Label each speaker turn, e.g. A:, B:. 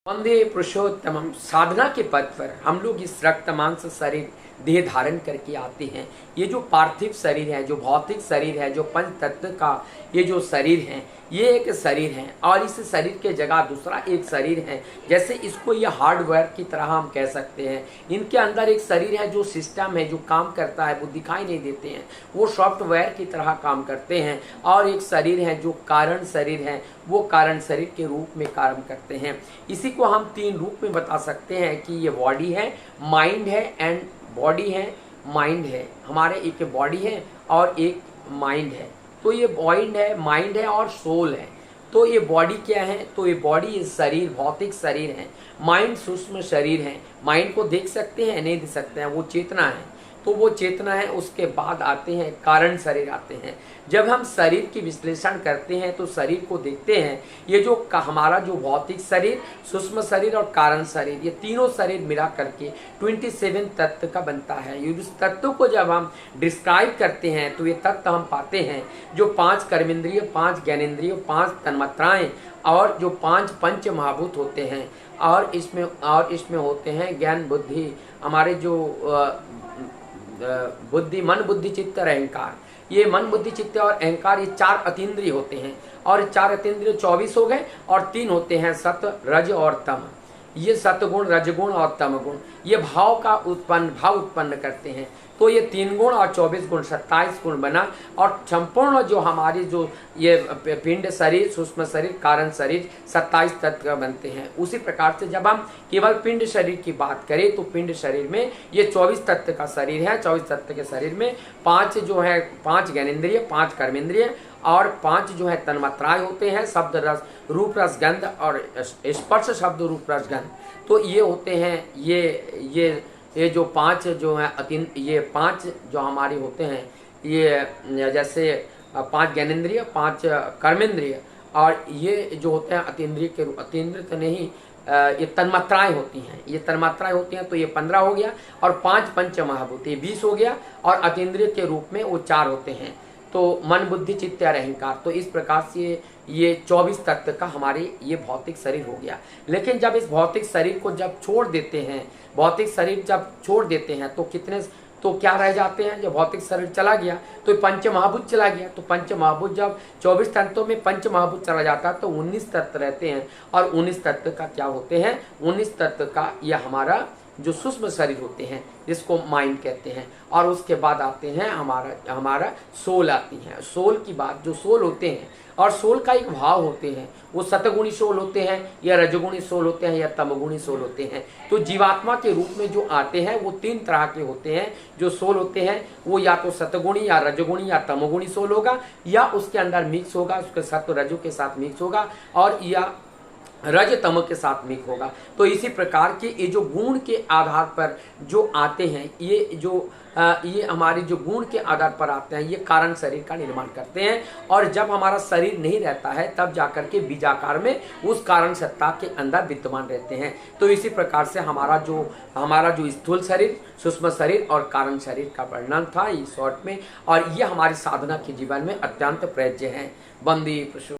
A: वंदे पुरुषोत्तमम। साधना के पद पर हम लोग इस रक्त मांस शरीर देह धारण करके आते हैं। ये जो पार्थिव शरीर है, जो भौतिक शरीर है, जो पंच तत्व का ये जो शरीर है, ये एक शरीर है और इस शरीर के जगह दूसरा एक शरीर है। जैसे इसको ये हार्डवेयर की तरह हम कह सकते हैं। इनके अंदर एक शरीर है जो सिस्टम है, जो काम करता है, वो दिखाई नहीं देते हैं, वो सॉफ्टवेयर की तरह काम करते हैं। और एक शरीर है जो कारण शरीर है, वो कारण शरीर के रूप में काम करते हैं। इसी को हम तीन रूप में बता सकते हैं कि ये बॉडी है, माइंड है एंड बॉडी है, माइंड है। हमारे एक बॉडी है और एक माइंड है। तो ये माइंड है और सोल है। तो ये बॉडी क्या है? तो ये बॉडी, ये शरीर भौतिक शरीर है। माइंड सूक्ष्म शरीर है। माइंड को देख सकते हैं? नहीं देख सकते हैं, वो चेतना है। तो वो चेतना है। उसके बाद आते हैं कारण शरीर आते हैं। जब हम शरीर की विश्लेषण करते हैं तो शरीर को देखते हैं, ये जो हमारा जो भौतिक शरीर, सूक्ष्म शरीर और कारण शरीर, ये तीनों शरीर मिला करके 27 तत्व का बनता है। ये उस तत्व को जब हम डिस्क्राइब करते हैं तो ये तत्व हम पाते हैं जो 5 कर्मेंद्रिय, 5 ज्ञानेंद्रिय, 5 तन्मात्राएं और जो 5 पंच महाभूत होते हैं। और इसमें होते हैं ज्ञान, बुद्धि, हमारे जो बुद्धि, मन, बुद्धि, चित्त और अहंकार। ये मन, बुद्धि, चित्त और अहंकार, ये 4 अतीन्द्रिय होते हैं। और 4 अतीन्द्रिय 24 हो गए और 3 होते हैं सत, रज और तम। ये सतगुण, रजगुण और तमगुण ये भाव उत्पन्न करते हैं। तो ये 3 गुण और 24 गुण 27 गुण बना। और संपूर्ण जो हमारी जो ये पिंड शरीर, सूक्ष्म शरीर, कारण शरीर 27 तत्व बनते हैं। उसी प्रकार से जब हम केवल पिंड शरीर की बात करें तो पिंड शरीर में ये 24 तत्व का शरीर है। 24 तत्व के शरीर में 5 जो है 5 ज्ञानेंद्रिय, 5 कर्मेंद्रिय और 5 जो है तन्मात्राएं होते हैं, शब्द, रस, रूप, रस, गंध और स्पर्श, शब्द, रूप, रस, गंध। तो ये होते हैं ये जो 5 जो है ये 5 जो हमारे होते हैं, ये जैसे 5 ज्ञानेंद्रिय, 5 कर्मेंद्रिय और ये जो होते हैं अतीन्द्रिय के रूप, अतीन्द्रिय तो नहीं, ये तन्मात्राएं होती हैं। ये तन्मात्राएं होती हैं तो ये 15 हो गया। और 5 पंच महाभूत, ये 20 हो गया। और अतीन्द्रिय के रूप में वो 4 होते हैं। तो मन, बुद्धि, चित्त और अहंकार। तो इस प्रकार से ये 24 तत्व का हमारे ये भौतिक शरीर हो गया। लेकिन जब इस भौतिक शरीर को जब छोड़ देते हैं, भौतिक शरीर जब छोड़ देते हैं तो क्या रह जाते हैं? जब भौतिक शरीर चला गया तो पंच महाभूत चला गया। तो पंच महाभूत जब 24 तत्वों में पंच महाभूत चला जाता है तो 19 तत्व रहते हैं। और 19 तत्व का क्या होते हैं? 19 तत्व का यह हमारा जो सूक्ष्म शरीर होते हैं, जिसको माइंड कहते हैं। और उसके बाद आते हैं हमारा सोल आती है। सोल की बात, जो सोल होते हैं और सोल का एक भाव होते हैं, वो सतगुणी सोल होते हैं या रजगुणी सोल होते हैं या तमगुणी सोल होते हैं। तो जीवात्मा के रूप में जो आते हैं वो 3 तरह के होते हैं। जो सोल होते हैं वो या तो सतगुणी या रजगुणी या तमगुणी सोल होगा, या उसके अंदर मिक्स होगा, उसके सत्व रजु के साथ मिक्स होगा, और या रज तम के साथ मिक्स होगा। तो इसी प्रकार के ये जो गुण के आधार पर जो आते हैं, ये हमारी जो गुण के आधार पर आते हैं, ये कारण शरीर का निर्माण करते हैं। और जब हमारा शरीर नहीं रहता है तब जाकर के बीजाकार में उस कारण सत्ता के अंदर विद्यमान रहते हैं। तो इसी प्रकार से हमारा जो स्थूल शरीर, सूक्ष्म शरीर और कारण शरीर का वर्णन था इस शॉर्ट में। और ये हमारी साधना के जीवन में अत्यंत प्रयोज्य है। वंदे पुरुषोत्तम।